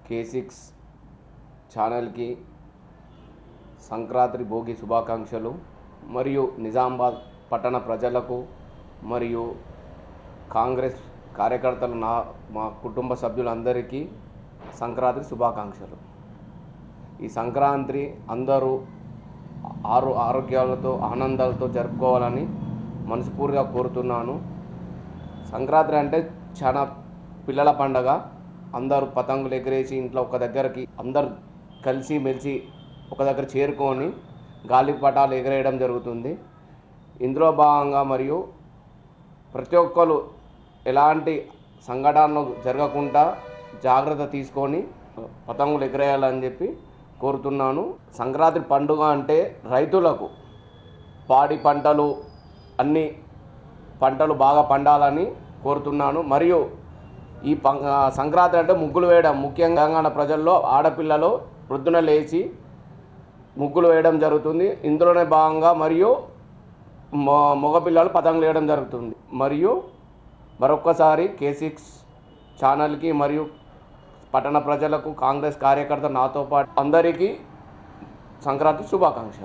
K6 ఛానల్కి సంక్రాంతి భోగి శుభాకాంక్షలు. మరియు నిజామాబాద్ పట్టణ ప్రజలకు మరియు కాంగ్రెస్ కార్యకర్తలు మా కుటుంబ సభ్యులందరికీ సంక్రాంతి శుభాకాంక్షలు. ఈ సంక్రాంతి అందరూ ఆరోగ్యాలతో ఆనందాలతో జరుపుకోవాలని మనస్ఫూర్తిగా కోరుతున్నాను. సంక్రాంతి అంటే చాలా పిల్లల పండగ. అందరూ పతంగులు ఎగరేసి ఇంట్లో ఒక దగ్గరికి అందరు కలిసి మెలిసి ఒక దగ్గర చేరుకొని గాలిపటాలు ఎగరేయడం జరుగుతుంది. ఇందులో భాగంగా మరియు ప్రతి ఒక్కరు ఎలాంటి సంఘటనలు జరగకుండా జాగ్రత్త తీసుకొని పతంగులు ఎగరేయాలని చెప్పి కోరుతున్నాను. సంక్రాంతి పండుగ అంటే రైతులకు పాడి పంటలు అన్ని పంటలు బాగా పండాలని కోరుతున్నాను. మరియు ఈ సంక్రాంతి అంటే ముగ్గులు వేయడం, ముఖ్యంగా తెలంగాణ ప్రజల్లో ఆడపిల్లలు ప్రొద్దున లేచి ముగ్గులు వేయడం జరుగుతుంది. ఇందులోనే భాగంగా మరియు మగపిల్లలు పతంగులు వేయడం జరుగుతుంది. మరియు మరొక్కసారి K6 ఛానల్కి మరియు పట్టణ ప్రజలకు కాంగ్రెస్ కార్యకర్త నాతో పాటు అందరికీ సంక్రాంతి శుభాకాంక్షలు.